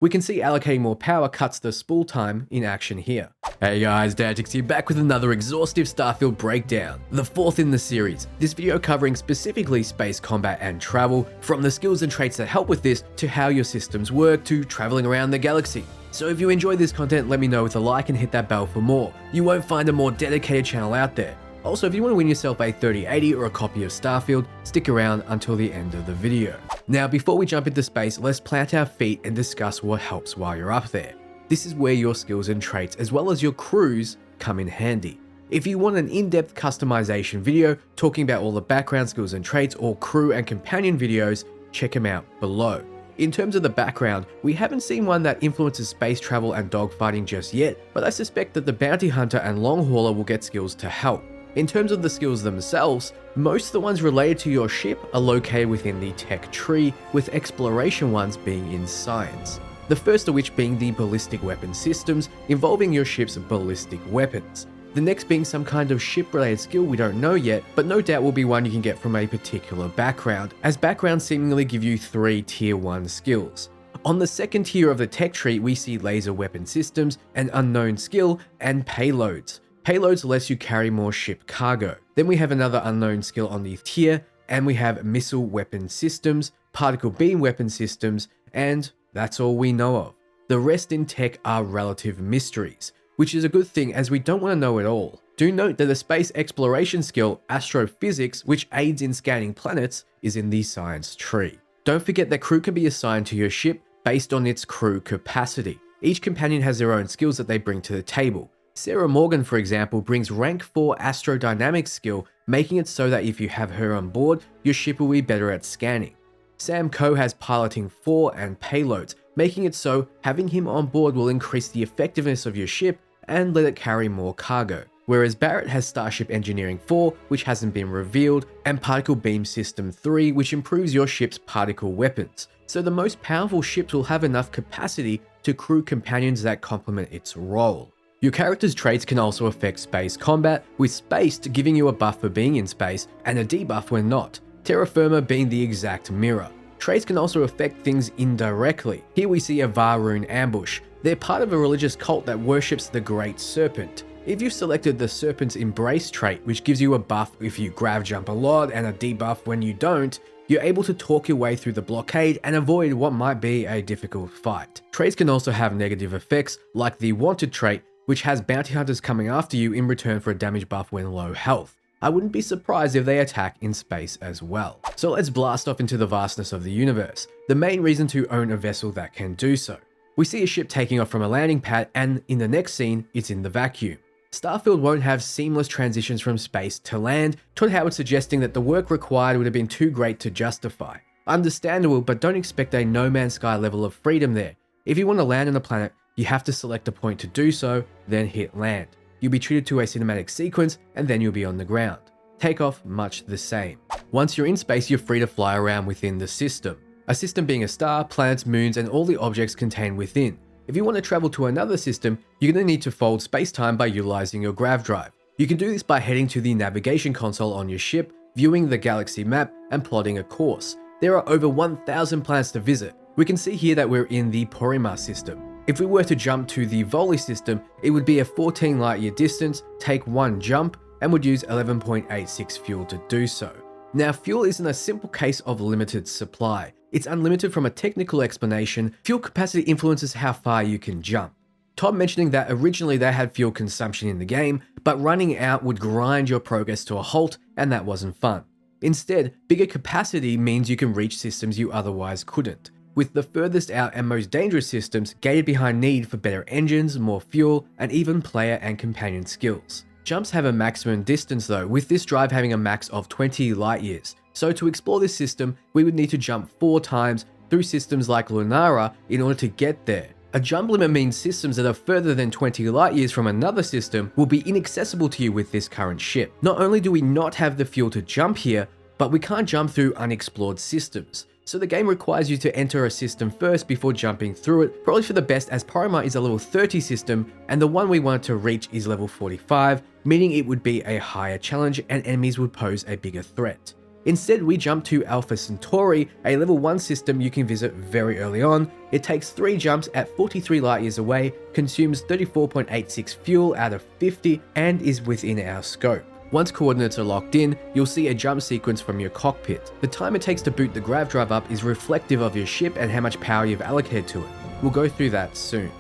We can see allocating more power cuts the spool time in action here. Hey guys, Dantix here, back with another exhaustive Starfield breakdown, the fourth in the series. This video covering specifically space combat and travel, from the skills and traits that help with this, to how your systems work, to traveling around the galaxy. So if you enjoy this content, let me know with a like and hit that bell for more. You won't find a more dedicated channel out there. Also, if you want to win yourself a 3080 or a copy of Starfield, stick around until the end of the video. Now, before we jump into space, let's plant our feet and discuss what helps while you're up there. This is where your skills and traits, as well as your crews, come in handy. If you want an in-depth customization video talking about all the background skills and traits, or crew and companion videos, check them out below. In terms of the background, we haven't seen one that influences space travel and dogfighting just yet, but I suspect that the bounty hunter and long hauler will get skills to help. In terms of the skills themselves, most of the ones related to your ship are located within the tech tree, with exploration ones being in science. The first of which being the ballistic weapon systems, involving your ship's ballistic weapons. The next being some kind of ship-related skill we don't know yet, but no doubt will be one you can get from a particular background, as backgrounds seemingly give you 3 tier 1 skills. On the second tier of the tech tree, we see laser weapon systems, an unknown skill, and payloads. Payloads lets you carry more ship cargo. Then we have another unknown skill on the tier, and we have missile weapon systems, particle beam weapon systems, and that's all we know of. The rest in tech are relative mysteries, which is a good thing as we don't want to know it all. Do note that the space exploration skill, astrophysics, which aids in scanning planets, is in the science tree. Don't forget that crew can be assigned to your ship based on its crew capacity. Each companion has their own skills that they bring to the table. Sarah Morgan, for example, brings rank 4 astrodynamics skill, making it so that if you have her on board, your ship will be better at scanning. Sam Coe has piloting 4 and payloads, making it so having him on board will increase the effectiveness of your ship and let it carry more cargo. Whereas Barrett has Starship Engineering 4, which hasn't been revealed, and Particle Beam System 3, which improves your ship's particle weapons. So the most powerful ships will have enough capacity to crew companions that complement its role. Your character's traits can also affect space combat, with Spaced giving you a buff for being in space and a debuff when not, Terra Firma being the exact mirror. Traits can also affect things indirectly. Here we see a Varun ambush. They're part of a religious cult that worships the Great Serpent. If you've selected the Serpent's Embrace trait, which gives you a buff if you grav jump a lot and a debuff when you don't, you're able to talk your way through the blockade and avoid what might be a difficult fight. Traits can also have negative effects, like the Wanted trait, which has bounty hunters coming after you in return for a damage buff when low health. I wouldn't be surprised if they attack in space as well. So let's blast off into the vastness of the universe, the main reason to own a vessel that can do so. We see a ship taking off from a landing pad, and in the next scene, it's in the vacuum. Starfield won't have seamless transitions from space to land, Todd Howard suggesting that the work required would have been too great to justify. Understandable, but don't expect a No Man's Sky level of freedom there. If you want to land on a planet, you have to select a point to do so, then hit land. You'll be treated to a cinematic sequence, and then you'll be on the ground. Takeoff, much the same. Once you're in space, you're free to fly around within the system. A system being a star, planets, moons, and all the objects contained within. If you want to travel to another system, you're going to need to fold space-time by utilizing your grav drive. You can do this by heading to the navigation console on your ship, viewing the galaxy map, and plotting a course. There are over 1,000 planets to visit. We can see here that we're in the Porima system. If we were to jump to the Voli system, it would be a 14 light year distance, take 1 jump, and would use 11.86 fuel to do so. Now, fuel isn't a simple case of limited supply. It's unlimited from a technical explanation. Fuel capacity influences how far you can jump. Todd mentioning that originally they had fuel consumption in the game, but running out would grind your progress to a halt, and that wasn't fun. Instead, bigger capacity means you can reach systems you otherwise couldn't, with the furthest out and most dangerous systems gated behind need for better engines, more fuel, and even player and companion skills. Jumps have a maximum distance though, with this drive having a max of 20 light years. So to explore this system, we would need to jump 4 times through systems like Lunara in order to get there. A jump limit means systems that are further than 20 light years from another system will be inaccessible to you with this current ship. Not only do we not have the fuel to jump here, but we can't jump through unexplored systems. So the game requires you to enter a system first before jumping through it, probably for the best as Porima is a level 30 system and the one we want to reach is level 45, meaning it would be a higher challenge and enemies would pose a bigger threat. Instead, we jump to Alpha Centauri, a level 1 system you can visit very early on. It takes 3 jumps at 43 light years away, consumes 34.86 fuel out of 50, and is within our scope. Once coordinates are locked in, you'll see a jump sequence from your cockpit. The time it takes to boot the grav drive up is reflective of your ship and how much power you've allocated to it. We'll go through that soon.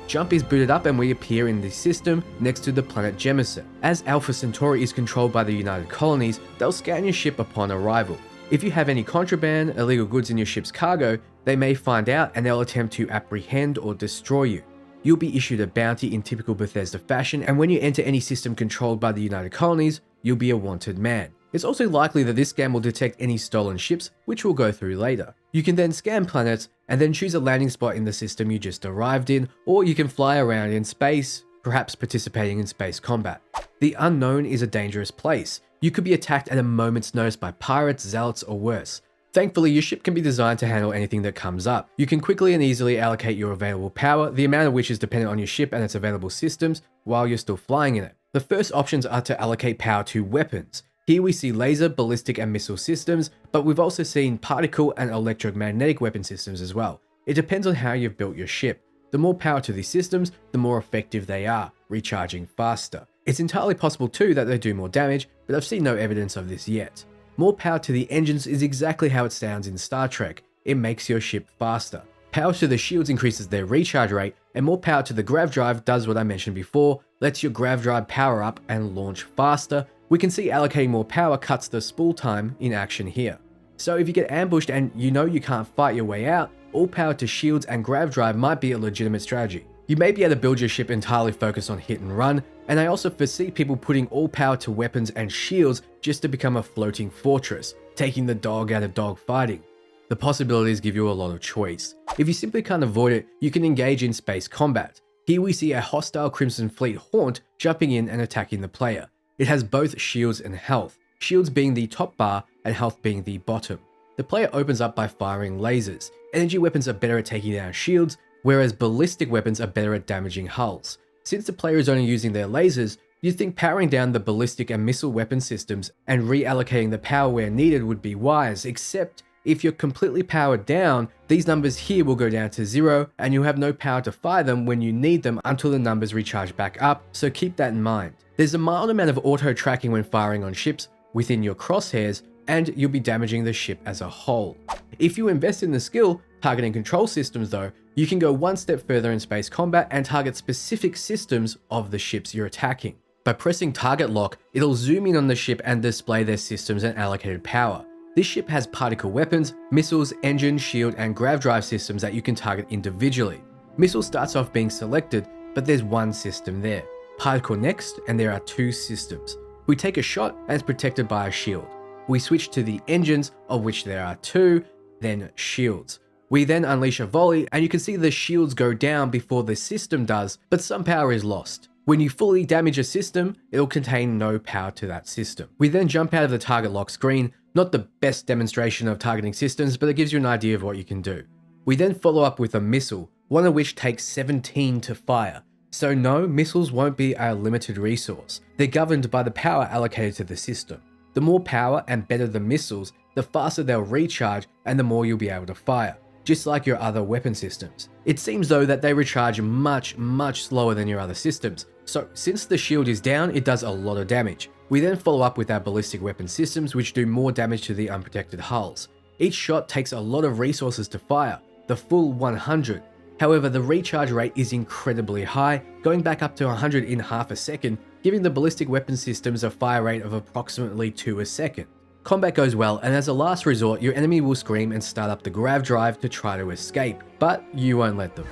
Jump is booted up and we appear in the system next to the planet Jemison. As Alpha Centauri is controlled by the United Colonies, they'll scan your ship upon arrival. If you have any contraband, illegal goods in your ship's cargo, they may find out and they'll attempt to apprehend or destroy you. You'll be issued a bounty in typical Bethesda fashion, and when you enter any system controlled by the United Colonies, you'll be a wanted man. It's also likely that this scan will detect any stolen ships, which we'll go through later. You can then scan planets and then choose a landing spot in the system you just arrived in, or you can fly around in space, perhaps participating in space combat. The unknown is a dangerous place. You could be attacked at a moment's notice by pirates, zealots, or worse. Thankfully, your ship can be designed to handle anything that comes up. You can quickly and easily allocate your available power, the amount of which is dependent on your ship and its available systems, while you're still flying in it. The first options are to allocate power to weapons. Here we see laser, ballistic, and missile systems, but we've also seen particle and electromagnetic weapon systems as well. It depends on how you've built your ship. The more power to these systems, the more effective they are, recharging faster. It's entirely possible too that they do more damage, but I've seen no evidence of this yet. More power to the engines is exactly how it sounds in Star Trek. It makes your ship faster. Power to the shields increases their recharge rate, and more power to the grav drive does what I mentioned before, lets your grav drive power up and launch faster. We can see allocating more power cuts the spool time in action here. So if you get ambushed and you know you can't fight your way out, all power to shields and grav drive might be a legitimate strategy. You may be able to build your ship entirely focused on hit and run, and I also foresee people putting all power to weapons and shields just to become a floating fortress, taking the dog out of dogfighting. The possibilities give you a lot of choice. If you simply can't avoid it, you can engage in space combat. Here we see a hostile Crimson Fleet Haunt jumping in and attacking the player. It has both shields and health, shields being the top bar and health being the bottom. The player opens up by firing lasers. Energy weapons are better at taking down shields, whereas ballistic weapons are better at damaging hulls. Since the player is only using their lasers, you'd think powering down the ballistic and missile weapon systems and reallocating the power where needed would be wise, except if you're completely powered down, these numbers here will go down to 0 and you'll have no power to fire them when you need them until the numbers recharge back up, so keep that in mind. There's a mild amount of auto tracking when firing on ships within your crosshairs, and you'll be damaging the ship as a whole. If you invest in the skill, targeting control systems though, you can go one step further in space combat and target specific systems of the ships you're attacking. By pressing target lock, it'll zoom in on the ship and display their systems and allocated power. This ship has particle weapons, missiles, engine, shield, and grav drive systems that you can target individually. Missile starts off being selected, but there's one system there. Particle next, and there are 2 systems. We take a shot and it's protected by a shield. We switch to the engines, of which there are 2, then shields. We then unleash a volley, and you can see the shields go down before the system does, but some power is lost. When you fully damage a system, it'll contain no power to that system. We then jump out of the target lock screen, not the best demonstration of targeting systems, but it gives you an idea of what you can do. We then follow up with a missile, one of which takes 17 to fire. So no, missiles won't be a limited resource. They're governed by the power allocated to the system. The more power and better the missiles, the faster they'll recharge and the more you'll be able to fire, just like your other weapon systems. It seems though that they recharge much slower than your other systems. So since the shield is down, it does a lot of damage. We then follow up with our ballistic weapon systems, which do more damage to the unprotected hulls. Each shot takes a lot of resources to fire, the full 100. However, the recharge rate is incredibly high, going back up to 100 in half a second, giving the ballistic weapon systems a fire rate of approximately 2 a second. Combat goes well, and as a last resort, your enemy will scream and start up the grav drive to try to escape, but you won't let them.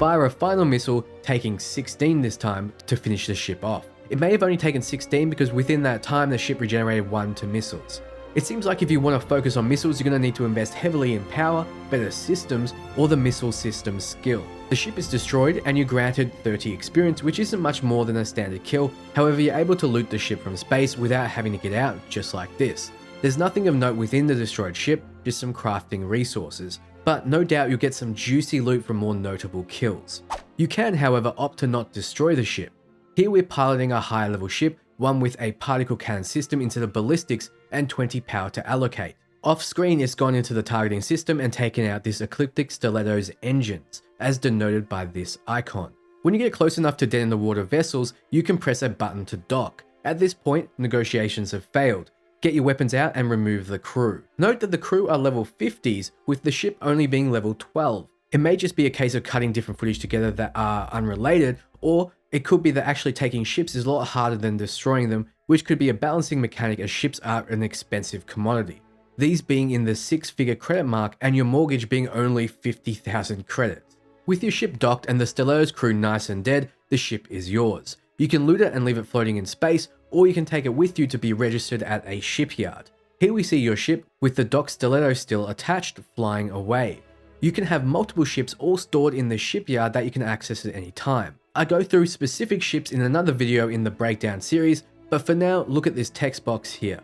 Fire a final missile, taking 16 this time to finish the ship off. It may have only taken 16 because within that time the ship regenerated 1 to missiles. It seems like if you want to focus on missiles, you're going to need to invest heavily in power, better systems, or the missile system skill. The ship is destroyed and you're granted 30 experience, which isn't much more than a standard kill. However, you're able to loot the ship from space without having to get out, just like this. There's nothing of note within the destroyed ship, just some crafting resources. But no doubt you'll get some juicy loot from more notable kills. You can, however, opt to not destroy the ship. Here we're piloting a higher level ship one with a particle cannon system instead of ballistics and 20 power to allocate. Off screen, it's gone into the targeting system and taken out this Ecliptic Stiletto's engines, as denoted by this icon. When you get close enough to dead in the water vessels, you can press a button to dock. At this point, negotiations have failed. Get your weapons out and remove the crew. Note that the crew are level 50s, with the ship only being level 12. It may just be a case of cutting different footage together that are unrelated, or it could be that actually taking ships is a lot harder than destroying them, which could be a balancing mechanic as ships are an expensive commodity. These being in the 6-figure credit mark and your mortgage being only 50,000 credits. With your ship docked and the Stiletto's crew nice and dead, the ship is yours. You can loot it and leave it floating in space, or you can take it with you to be registered at a shipyard. Here we see your ship with the docked Stiletto still attached, flying away. You can have multiple ships all stored in the shipyard that you can access at any time. I go through specific ships in another video in the breakdown series, but for now, look at this text box here.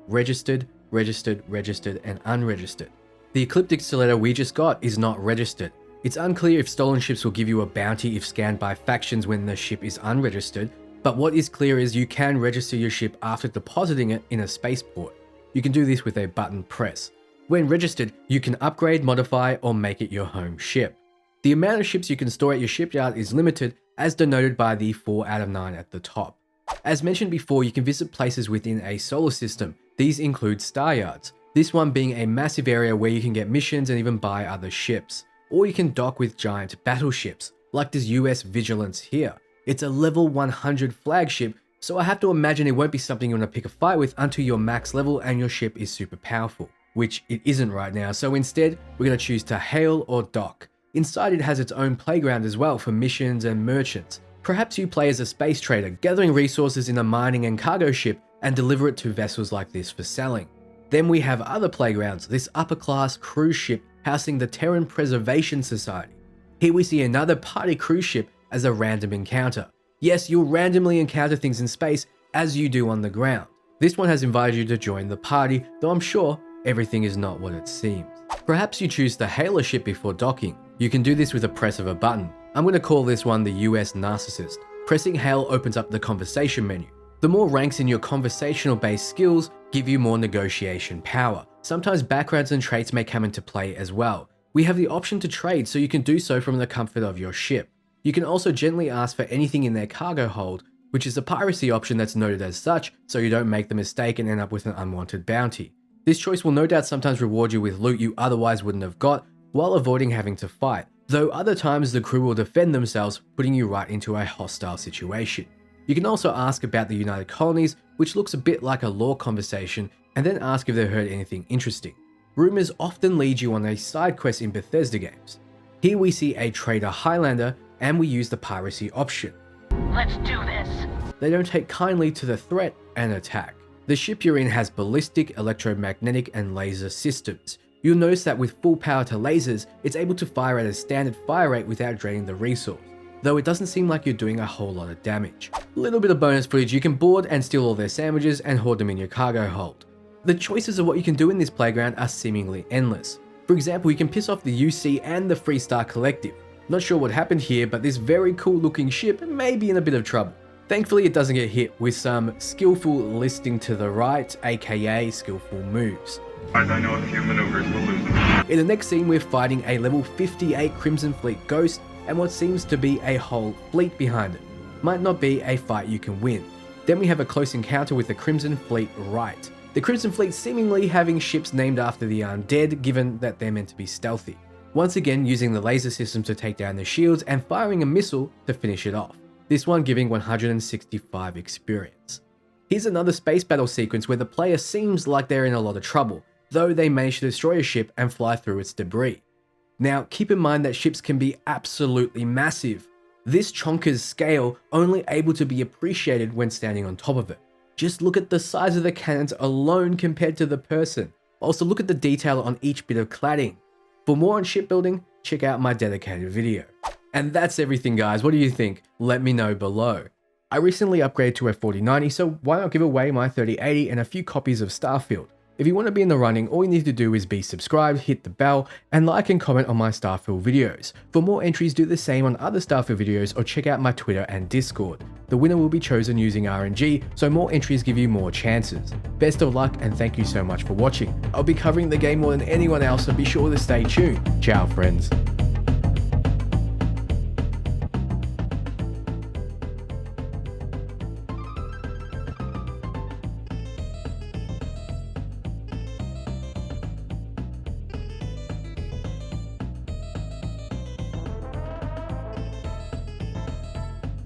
Registered, registered, registered, and unregistered. The Ecliptic Stiletto we just got is not registered. It's unclear if stolen ships will give you a bounty if scanned by factions when the ship is unregistered, but what is clear is you can register your ship after depositing it in a spaceport. You can do this with a button press. When registered, you can upgrade, modify, or make it your home ship. The amount of ships you can store at your shipyard is limited, as denoted by the 4 out of 9 at the top. As mentioned before, you can visit places within a solar system. These include star yards, this one being a massive area where you can get missions and even buy other ships. Or you can dock with giant battleships, like this US Vigilance here. It's a level 100 flagship, so I have to imagine it won't be something you want to pick a fight with until you're max level and your ship is super powerful, which it isn't right now, so instead we're going to choose to hail or dock. Inside it has its own playground as well for missions and merchants. Perhaps you play as a space trader, gathering resources in a mining and cargo ship and deliver it to vessels like this for selling. Then we have other playgrounds, this upper class cruise ship housing the Terran Preservation Society. Here we see another party cruise ship as a random encounter. Yes, you'll randomly encounter things in space as you do on the ground. This one has invited you to join the party, though I'm sure everything is not what it seems. Perhaps you choose to hail a ship before docking. You can do this with a press of a button. I'm going to call this one the US Narcissist. Pressing hail opens up the conversation menu. The more ranks in your conversational based skills give you more negotiation power. Sometimes backgrounds and traits may come into play as well. We have the option to trade, so you can do so from the comfort of your ship. You can also gently ask for anything in their cargo hold, which is a piracy option that's noted as such, so you don't make the mistake and end up with an unwanted bounty. This choice will no doubt sometimes reward you with loot you otherwise wouldn't have got, while avoiding having to fight, though other times the crew will defend themselves, putting you right into a hostile situation. You can also ask about the United Colonies, which looks a bit like a lore conversation, and then ask if they heard anything interesting. Rumors often lead you on a side quest in Bethesda games. Here we see a trader Highlander, and we use the piracy option. Let's do this. They don't take kindly to the threat and attack. The ship you're in has ballistic, electromagnetic, and laser systems. You'll notice that with full power to lasers, it's able to fire at a standard fire rate without draining the resource, though it doesn't seem like you're doing a whole lot of damage. A little bit of bonus footage, you can board and steal all their sandwiches and hoard them in your cargo hold. The choices of what you can do in this playground are seemingly endless. For example, you can piss off the UC and the Freestar Collective. Not sure what happened here, but this very cool looking ship may be in a bit of trouble. Thankfully, it doesn't get hit with some skillful listing to the right, aka skillful moves. As I know a few maneuvers will lose them. In the next scene, we're fighting a level 58 Crimson Fleet Ghost and what seems to be a whole fleet behind it. Might not be a fight you can win. Then we have a close encounter with the Crimson Fleet right. The Crimson Fleet seemingly having ships named after the undead, given that they're meant to be stealthy. Once again, using the laser system to take down the shields and firing a missile to finish it off. This one giving 165 experience. Here's another space battle sequence where the player seems like they're in a lot of trouble, though they manage to destroy a ship and fly through its debris. Now, keep in mind that ships can be absolutely massive. This chonker's scale only able to be appreciated when standing on top of it. Just look at the size of the cannons alone compared to the person. Also look at the detail on each bit of cladding. For more on shipbuilding, check out my dedicated video. And that's everything guys, what do you think? Let me know below. I recently upgraded to a 4090, so why not give away my 3080 and a few copies of Starfield. If you want to be in the running, all you need to do is be subscribed, hit the bell, and like and comment on my Starfield videos. For more entries, do the same on other Starfield videos or check out my Twitter and Discord. The winner will be chosen using RNG, so more entries give you more chances. Best of luck and thank you so much for watching. I'll be covering the game more than anyone else, so be sure to stay tuned. Ciao friends.